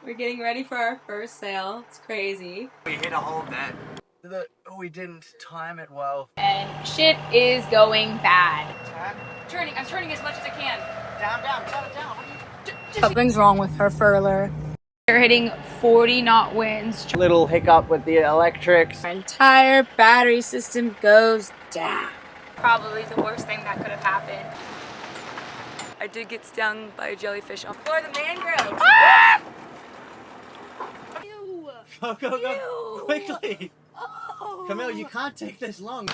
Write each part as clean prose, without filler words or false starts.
We're getting ready for our first sail. It's crazy. We hit a hole that we didn't time it well. And shit is going bad. I'm turning as much as I can. Down, turn it down. Something's wrong with her furler. We're hitting 40 knot winds. Little hiccup with the electrics. Our entire battery system goes down. Probably the worst thing that could have happened. I did get stung by a jellyfish on the mangroves. Ah! Ew. Go, Ew. quickly. Oh. Camille, you can't take this long.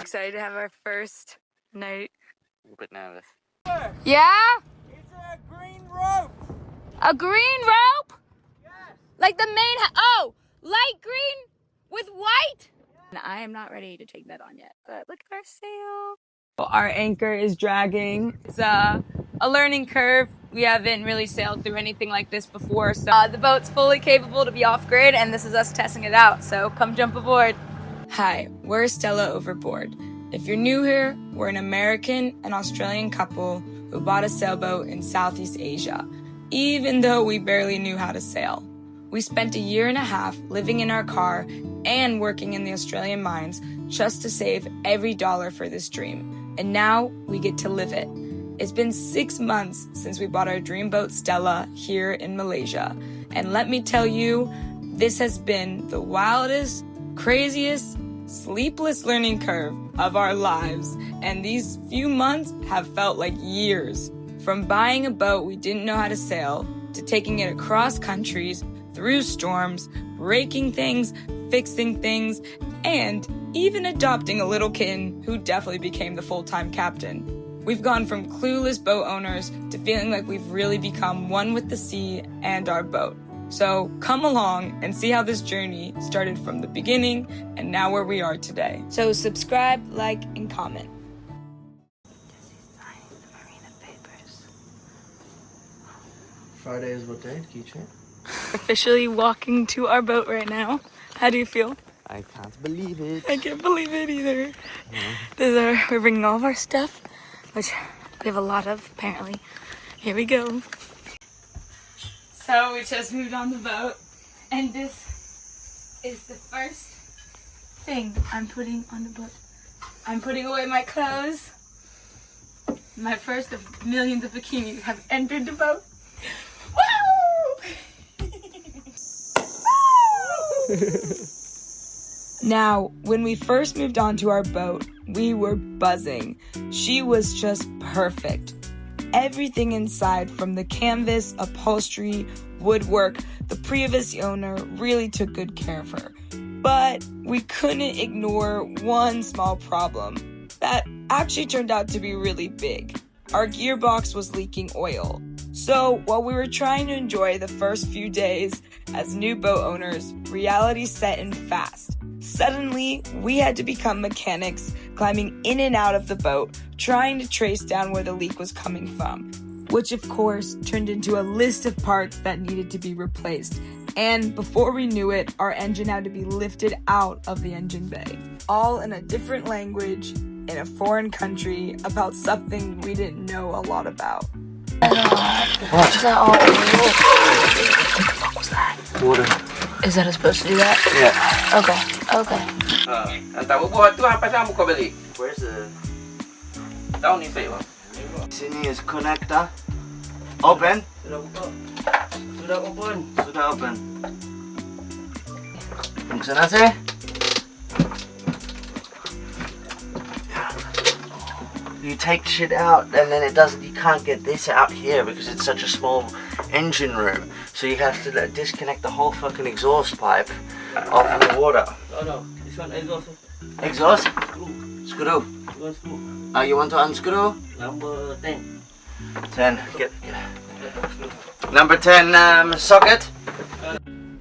Excited to have our first night. A bit nervous. Yeah? It's a green rope. A green rope? Yes. Like the main, light green with white? And I am not ready to take that on yet, but look at our sail. Our anchor is dragging. It's a learning curve. We haven't really sailed through anything like this before, so the boat's fully capable to be off-grid, and this is us testing it out, so come jump aboard. Hi, we're Stella Overboard. If you're new here, we're an American and Australian couple who bought a sailboat in Southeast Asia, even though we barely knew how to sail. We spent a year and a half living in our car and working in the Australian mines just to save every dollar for this dream. And now we get to live it. It's been 6 months since we bought our dream boat Stella here in Malaysia. And let me tell you, this has been the wildest, craziest, sleepless learning curve of our lives. And these few months have felt like years. From buying a boat we didn't know how to sail, to taking it across countries, through storms, breaking things, fixing things, and even adopting a little kitten who definitely became the full-time captain. We've gone from clueless boat owners to feeling like we've really become one with the sea and our boat. So come along and see how this journey started from the beginning and now where we are today. So subscribe, like, and comment. Friday is what day? Can you check? Officially walking to our boat right now. How do you feel? I can't believe it. I can't believe it either. We're bringing all of our stuff, which we have a lot of, apparently. Here we go. So we just moved on the boat, and this is the first thing I'm putting on the boat. I'm putting away my clothes. My first of millions of bikinis have entered the boat. Now, when we first moved onto our boat, we were buzzing. She was just perfect. Everything inside, from the canvas, upholstery, woodwork, the previous owner really took good care of her. But we couldn't ignore one small problem that actually turned out to be really big. Our gearbox was leaking oil. So while we were trying to enjoy the first few days as new boat owners, reality set in fast. Suddenly, we had to become mechanics, climbing in and out of the boat, trying to trace down where the leak was coming from, which of course turned into a list of parts that needed to be replaced. And before we knew it, our engine had to be lifted out of the engine bay, all in a different language, in a foreign country, about something we didn't know a lot about. What? Is that all oil? What was that? Water. Is that supposed to do that? Yeah. Okay. Ang tahu buat tu apa sah buka balik? Where's the... Tahu ni saya bang. Sini is connector. Open. Sudah buka. Sudah open. Sudah open. Ke sana sih. You take shit out and then you can't get this out here because it's such a small engine room. So you have to disconnect the whole fucking exhaust pipe off of the water. No. This one exhaust. Exhaust? Screw. Screw. One screw. You want to unscrew? Number 10. 10. Get. Number 10 socket.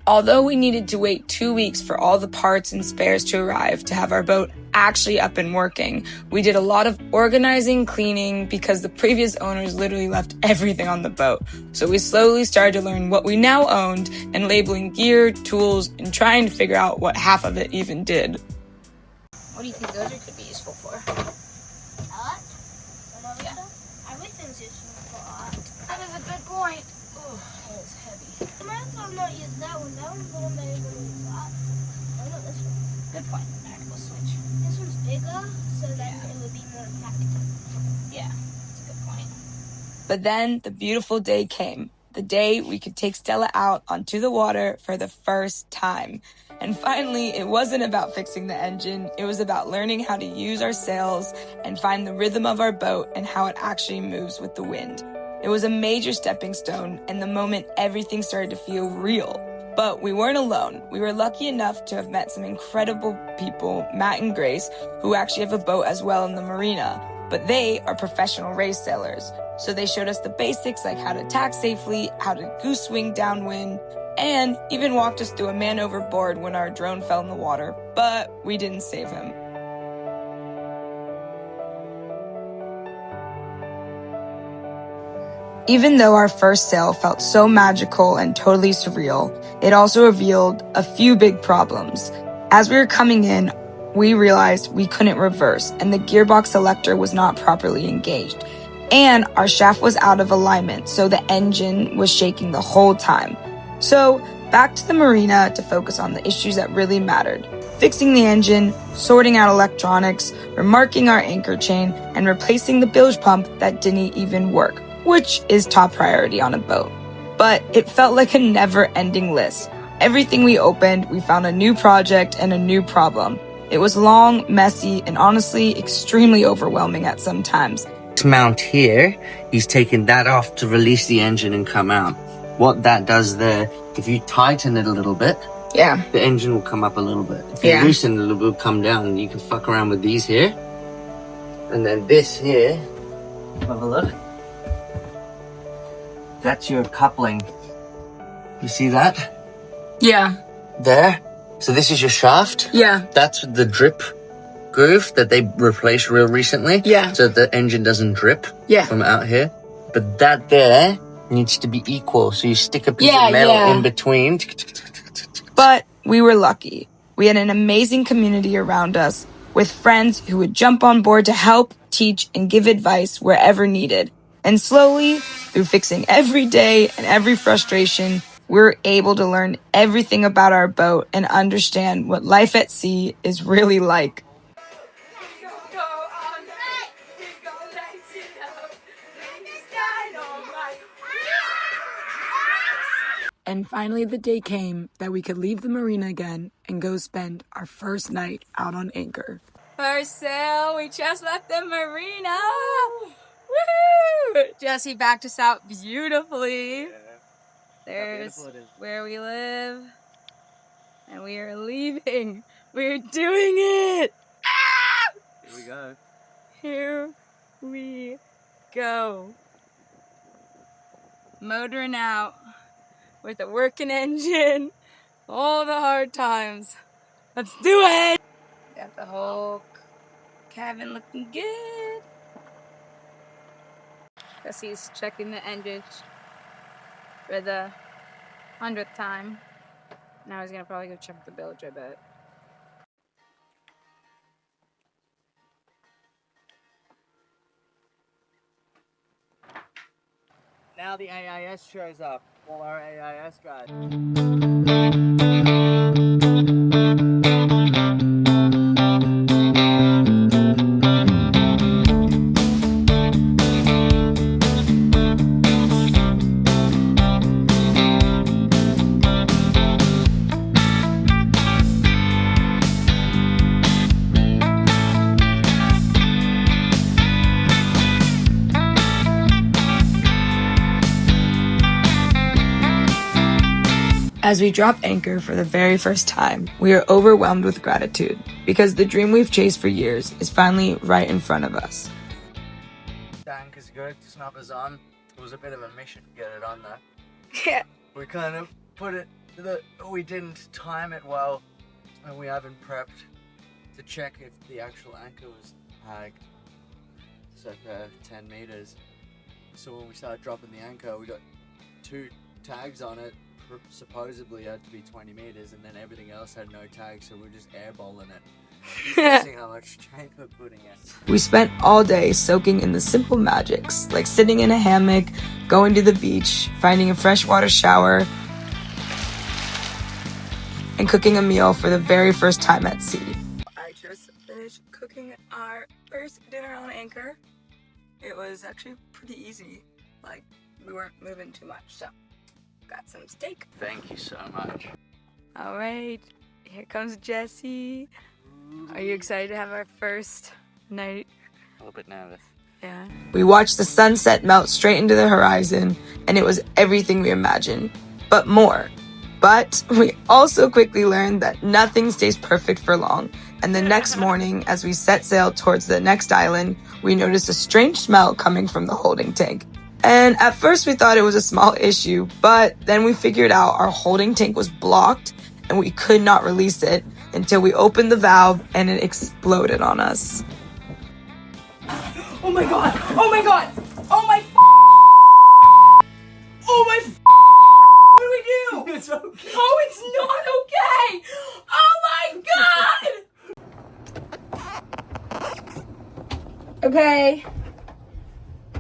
Although we needed to wait 2 weeks for all the parts and spares to arrive to have our boat actually up and working, we did a lot of organizing, cleaning, because the previous owners literally left everything on the boat. So we slowly started to learn what we now owned and labeling gear, tools, and trying to figure out what half of it even did. What do you think those could be useful for? Yeah. I wish things useful. That is a good point. Oh, it's heavy. I might as well not use that one. That one's gonna make me use that. Why not this one? Good point. Alright, we'll switch. This one's bigger, so then it would be more effective. Yeah, that's a good point. But then the beautiful day came. The day we could take Stella out onto the water for the first time. And finally, it wasn't about fixing the engine. It was about learning how to use our sails and find the rhythm of our boat and how it actually moves with the wind. It was a major stepping stone, and the moment everything started to feel real. But we weren't alone. We were lucky enough to have met some incredible people, Matt and Grace, who actually have a boat as well in the marina. But they are professional race sailors. So they showed us the basics like how to tack safely, how to goose wing downwind, and even walked us through a man overboard when our drone fell in the water, but we didn't save him. Even though our first sail felt so magical and totally surreal, it also revealed a few big problems. As we were coming in, we realized we couldn't reverse, and the gearbox selector was not properly engaged. And our shaft was out of alignment, so the engine was shaking the whole time. So, back to the marina to focus on the issues that really mattered. Fixing the engine, sorting out electronics, remarking our anchor chain, and replacing the bilge pump that didn't even work, which is top priority on a boat. But it felt like a never-ending list. Everything we opened, we found a new project and a new problem. It was long, messy, and honestly extremely overwhelming at some times. Mount here, he's taking that off to release the engine and come out. What that does there, if you tighten it a little bit, the engine will come up a little bit. If you loosen it, it will come down. You can fuck around with these here. And then this here, have a look. That's your coupling. You see that? Yeah. There. So this is your shaft. Yeah. That's the drip groove that they replaced real recently. Yeah. So the engine doesn't drip from out here. But that there needs to be equal. So you stick a piece of metal in between. But we were lucky. We had an amazing community around us with friends who would jump on board to help, teach, and give advice wherever needed. And slowly, through fixing every day and every frustration, we were able to learn everything about our boat and understand what life at sea is really like. And finally the day came that we could leave the marina again and go spend our first night out on anchor. First sail, we just left the marina! Woohoo! Jesse backed us out beautifully. There's where we live. And we are leaving. We're doing it! Ah! Here we go. Here we go. Motoring out with a working engine. All the hard times. Let's do it! Got the whole cabin looking good. Jesse's checking the engine for the 100th time. Now he's gonna probably go check the bilge, I bet. Now the AIS shows up. All our AIS guys. As we drop anchor for the very first time, we are overwhelmed with gratitude because the dream we've chased for years is finally right in front of us. Sank is good, snubber's on. It was a bit of a mission to get it on there. Yeah. We kind of put it, we didn't time it well, and we haven't prepped to check if the actual anchor was tagged. It's like 10 meters. So when we started dropping the anchor, we got 2 tags on it. Supposedly had to be 20 meters, and then everything else had no tags, so we were just airballing it. See how much time we're putting in. We spent all day soaking in the simple magics, like sitting in a hammock, going to the beach, finding a freshwater shower, and cooking a meal for the very first time at sea. I just finished cooking our first dinner on anchor. It was actually pretty easy. Like, we weren't moving too much, so got some steak. Thank you so much. All right, here comes Jesse. Are you excited to have our first night? A little bit nervous. Yeah. We watched the sunset melt straight into the horizon, and it was everything we imagined, but more. But we also quickly learned that nothing stays perfect for long, and the next morning, as we set sail towards the next island, we noticed a strange smell coming from the holding tank. And at first we thought it was a small issue, but then we figured out our holding tank was blocked, and we could not release it until we opened the valve and it exploded on us. Oh my god! Oh my god! Oh my! Oh my! What do we do? It's okay. Oh, it's not okay! Oh my god! Okay.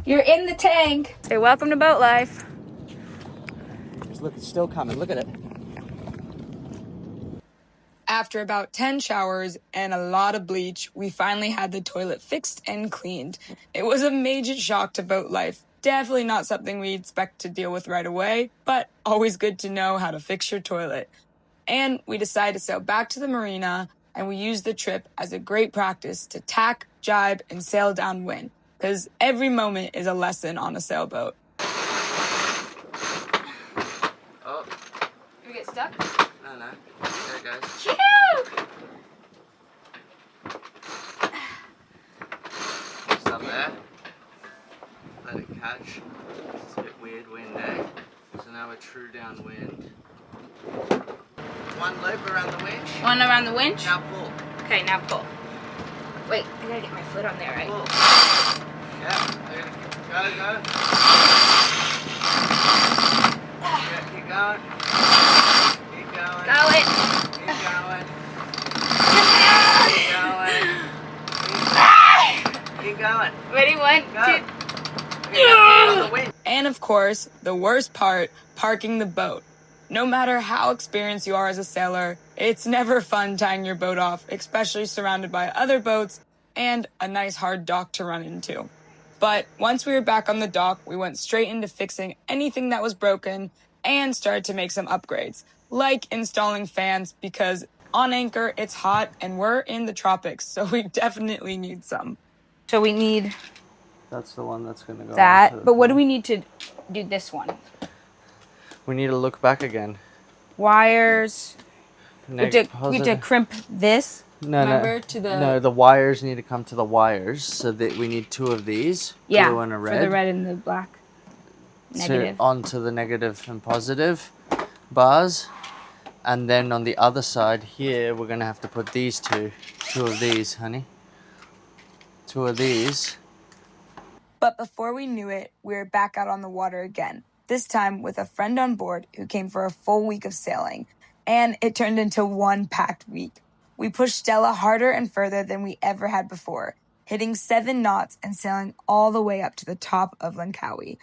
You're in the tank. Hey, welcome to boat life. Look, it's still coming. Look at it. After about 10 showers and a lot of bleach, we finally had the toilet fixed and cleaned. It was a major shock to boat life. Definitely not something we expect to deal with right away, but always good to know how to fix your toilet. And we decided to sail back to the marina, and we used the trip as a great practice to tack, jibe, and sail downwind, because every moment is a lesson on a sailboat. Oh, Did we get stuck? no. There it goes. Phew! Just up there. Let it catch. It's a bit weird wind, eh? So now we're true downwind. One loop around the winch. One around the winch? Now pull. Okay, now pull. Wait, I gotta get my foot on there, right? Pull. Yeah, gotta go. Yeah, keep going. Keep going. Go it! Keep going. Keep going. Keep going. Ready, one, Go. two. On the wind. And of course, the worst part, parking the boat. No matter how experienced you are as a sailor, it's never fun tying your boat off, especially surrounded by other boats and a nice hard dock to run into. But once we were back on the dock, we went straight into fixing anything that was broken and started to make some upgrades, like installing fans, because on anchor it's hot and we're in the tropics, so we definitely need some. So we need That's the one that's gonna go. that, but what do we need to do this one? We need to look back again. Wires. We have to Positive. crimp this. No, remember, to the- no, the wires need to come to the wires, so that we need two of these, Yeah, blue and a red. for the red and the black. Negative. So onto the negative and positive bars, and then on the other side here, we're gonna have to put these two of these, honey. Two of these. But before we knew it, we were back out on the water again. This time with a friend on board who came for a full week of sailing, and it turned into one packed week. We pushed Stella harder and further than we ever had before, hitting 7 knots and sailing all the way up to the top of Langkawi.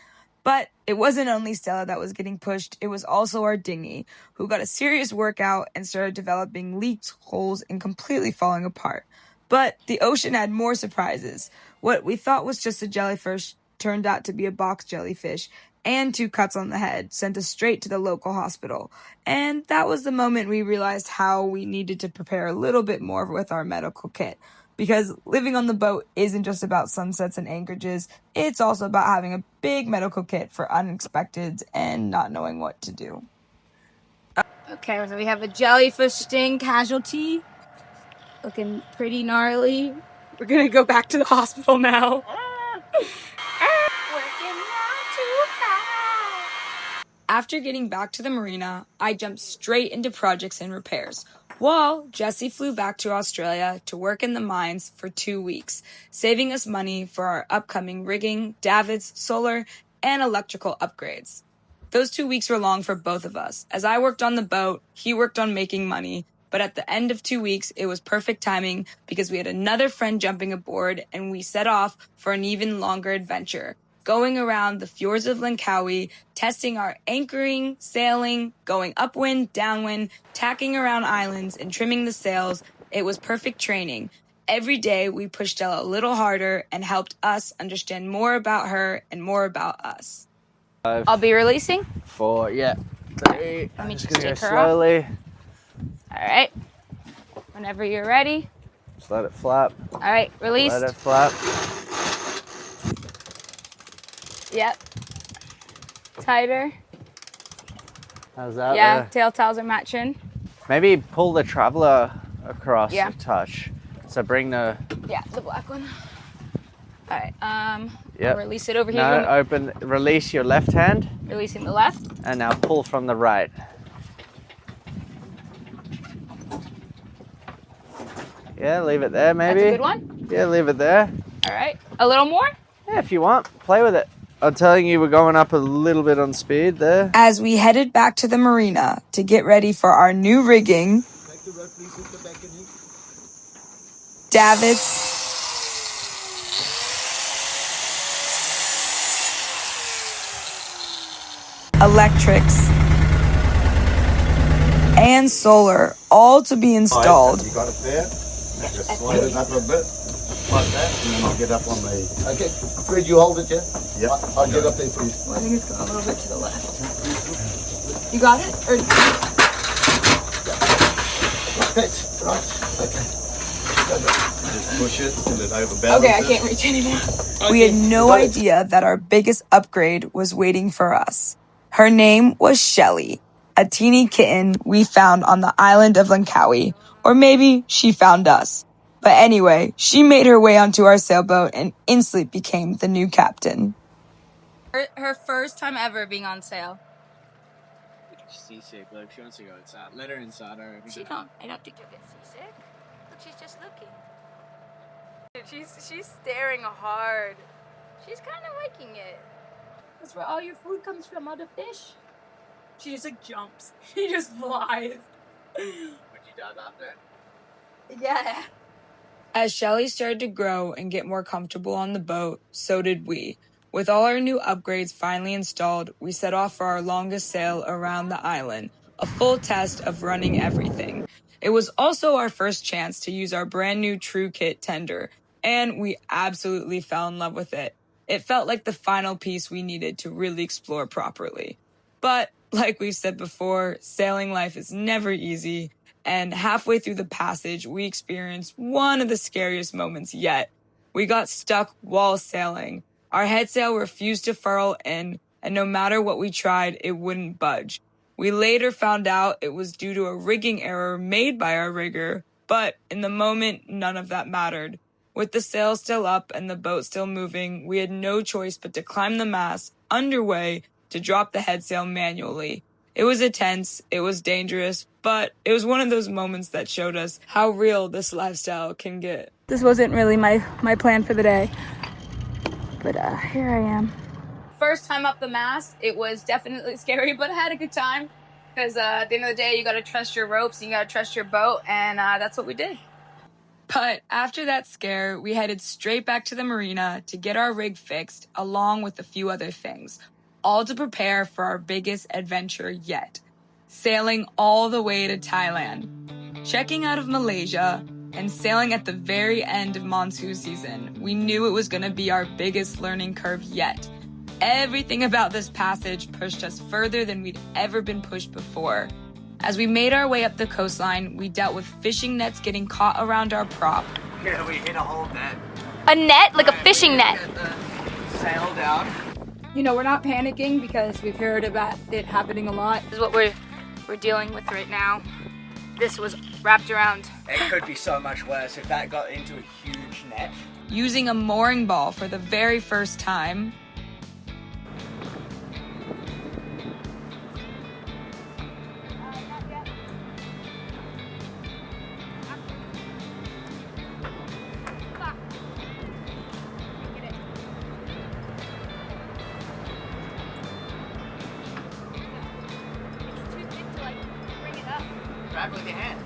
But it wasn't only Stella that was getting pushed, it was also our dinghy, who got a serious workout and started developing leaks, holes, and completely falling apart. But the ocean had more surprises. What we thought was just a jellyfish turned out to be a box jellyfish, and 2 cuts on the head sent us straight to the local hospital. And that was the moment we realized how we needed to prepare a little bit more with our medical kit. Because living on the boat isn't just about sunsets and anchorages, it's also about having a big medical kit for unexpecteds and not knowing what to do. Okay, so we have a jellyfish sting casualty. Looking pretty gnarly. We're gonna go back to the hospital now. After getting back to the marina, I jumped straight into projects and repairs, while Jesse flew back to Australia to work in the mines for 2 weeks, saving us money for our upcoming rigging, davits, solar, and electrical upgrades. Those 2 weeks were long for both of us. As I worked on the boat, he worked on making money, But at the end of 2 weeks, it was perfect timing because we had another friend jumping aboard and we set off for an even longer adventure, going around the fjords of Langkawi, testing our anchoring, sailing, going upwind, downwind, tacking around islands, and trimming the sails. It was perfect training. Every day, we pushed Stella a little harder and helped us understand more about her and more about us. I'll be releasing. 4, yeah. 3. Let me just Gonna go take her off. slowly. All right. Whenever you're ready. Just let it flap. All right, release. Let it flap. Yep. Tighter. How's that? Yeah, there? tail towels are matching. Maybe pull the traveler across Yeah. a touch. So bring the... Yeah, the black one. All right, Yep. I'll release it over here. No, open, release your left hand. Releasing the left. And now pull from the right. Yeah, leave it there maybe. That's a good one. Yeah, leave it there. All right, a little more. Yeah, if you want, play with it. I'm telling you, we're going up a little bit on speed there. As we headed back to the marina to get ready for our new rigging, davits, electrics, and solar, all to be installed. You got it there? Just slide it up a bit, like that, and then I'll get up on the... Okay, Fred, you hold it, yeah? Yep. I'll get up there for you. Well, I think it's going a little bit to the left. You got it? Or... That's right, okay. Just push it till it overbalances. Okay, I can't reach anymore. We had no idea that our biggest upgrade was waiting for us. Her name was Shelly, a teeny kitten we found on the island of Langkawi. Or maybe she found us. But anyway, she made her way onto our sailboat and instantly became the new captain. Her first time ever being on sail. She's seasick, look, she wants to go inside. Let her inside her. I don't think you'll get seasick. Look, she's just looking. She's staring hard. She's kind of liking it. That's where all your food comes from, all the fish. She just like jumps. She just flies. Would you dive out there? Yeah. As Shelly started to grow and get more comfortable on the boat, so did we. With all our new upgrades finally installed, we set off for our longest sail around the island, a full test of running everything. It was also our first chance to use our brand new True Kit tender, and we absolutely fell in love with it. It felt like the final piece we needed to really explore properly. But, like we've said before, sailing life is never easy, and halfway through the passage, we experienced one of the scariest moments yet. We got stuck while sailing. Our headsail refused to furl in, and no matter what we tried, it wouldn't budge. We later found out it was due to a rigging error made by our rigger, but in the moment, none of that mattered. With the sail still up and the boat still moving, we had no choice but to climb the mast, underway, to drop the headsail manually. It was intense, it was dangerous, but it was one of those moments that showed us how real this lifestyle can get. This wasn't really my plan for the day, but here I am. First time up the mast, it was definitely scary, but I had a good time. Because at the end of the day, you gotta trust your ropes, you gotta trust your boat, and that's what we did. But after that scare, we headed straight back to the marina to get our rig fixed, along with a few other things, all to prepare for our biggest adventure yet, sailing all the way to Thailand, checking out of Malaysia, and sailing at the very end of monsoon season. We knew it was going to be our biggest learning curve yet. Everything about this passage pushed us further than we'd ever been pushed before. As we made our way up the coastline, we dealt with fishing nets getting caught around our prop. Yeah, we hit a whole net. A net? Like a fishing net? Get the sail down. You know, we're not panicking because we've heard about it happening a lot. This is what we're dealing with right now. This was wrapped around. It could be so much worse if that got into a huge net. Using a mooring ball for the very first time. Grab with your hand.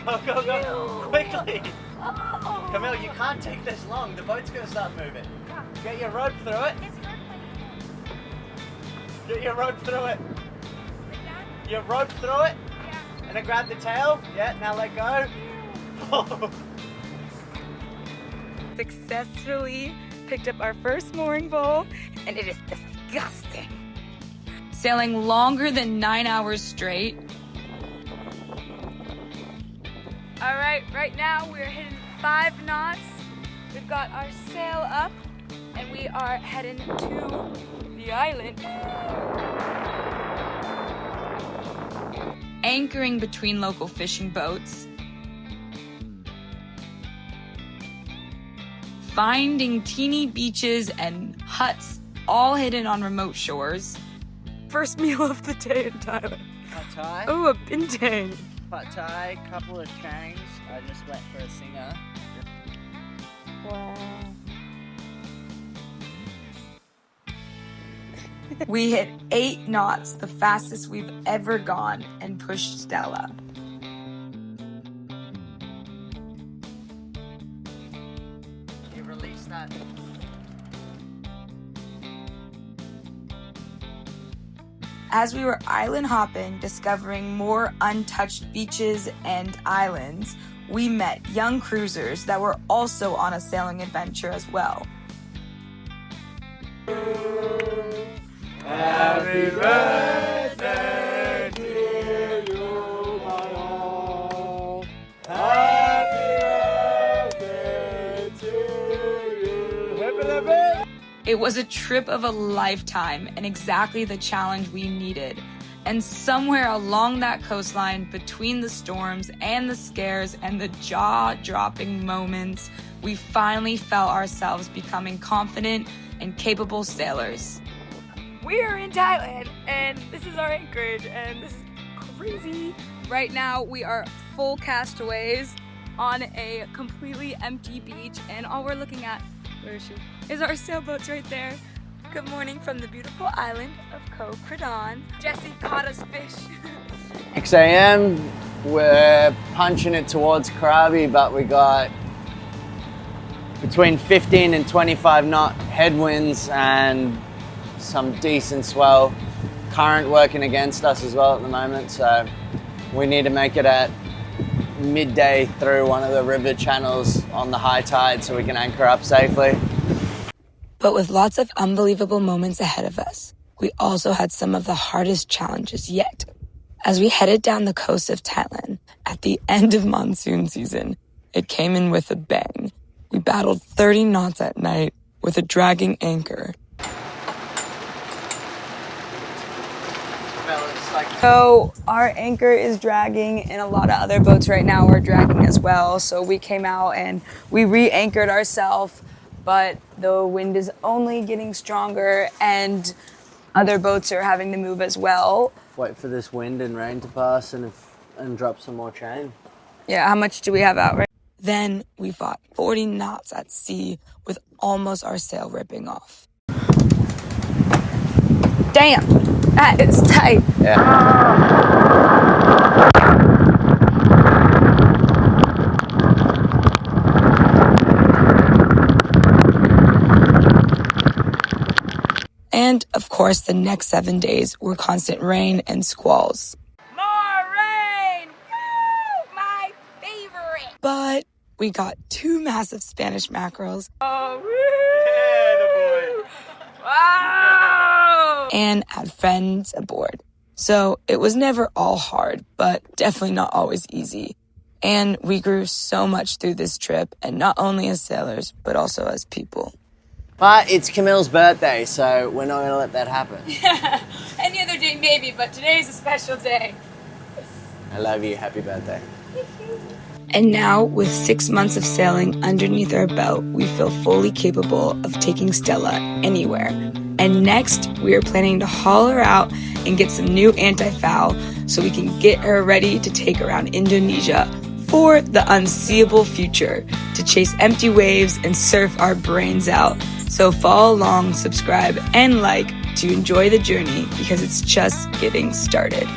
Go, go, go. Ew. Quickly. Oh. Camille, you can't take this long. The boat's going to start moving. Get your rope through it. Get your rope through it. Your rope through it. Yeah. And then grab the tail. Yeah, now let go. Successfully picked up our first mooring pole, and it is disgusting. Sailing longer than 9 hours straight. All right now we're hitting 5 knots. We've got our sail up, and we are heading to the island. Anchoring between local fishing boats. Finding teeny beaches and huts all hidden on remote shores. First meal of the day in Thailand. Pad Thai. Oh, a bintang. Pad Thai, couple of changs. I just went for a singer. Wow. We hit 8 knots, the fastest we've ever gone, and pushed Stella. You release that. As we were island hopping, discovering more untouched beaches and islands, we met young cruisers that were also on a sailing adventure as well. Happy birthday to you, my all. Happy birthday to you. It was a trip of a lifetime and exactly the challenge we needed. And somewhere along that coastline, between the storms and the scares and the jaw-dropping moments, we finally felt ourselves becoming confident and capable sailors. We are in Thailand, and this is our anchorage, and this is crazy. Right now, we are full castaways on a completely empty beach, and all we're looking at, where is she? Is our sailboats right there. Good morning from the beautiful island of Koh Kradan. Jesse caught us fish. 6 a.m. We're punching it towards Krabi, but we got between 15 and 25 knot headwinds and some decent swell. Current working against us as well at the moment, so we need to make it at midday through one of the river channels on the high tide so we can anchor up safely. But with lots of unbelievable moments ahead of us, we also had some of the hardest challenges yet. As we headed down the coast of Thailand, at the end of monsoon season, it came in with a bang. We battled 30 knots at night with a dragging anchor. So our anchor is dragging, and a lot of other boats right now are dragging as well. So we came out and we re-anchored ourselves, but the wind is only getting stronger and other boats are having to move as well. Wait for this wind and rain to pass and drop some more chain. Yeah, how much do we have out right? Then we fought 40 knots at sea with almost our sail ripping off. Damn, that is tight. Yeah. And of course, the next 7 days were constant rain and squalls. More rain! Woo! My favorite! But we got 2 massive Spanish mackerels. Oh, woo! Yeah, the boy. Wow! And had friends aboard. So it was never all hard, but definitely not always easy. And we grew so much through this trip, and not only as sailors, but also as people. But it's Camille's birthday, so we're not going to let that happen. Any other day maybe, but today's a special day. I love you. Happy birthday. And now, with 6 months of sailing underneath our belt, we feel fully capable of taking Stella anywhere. And next, we are planning to haul her out and get some new anti-foul so we can get her ready to take around Indonesia for the unseeable future, to chase empty waves and surf our brains out. So follow along, subscribe, and like to enjoy the journey because it's just getting started.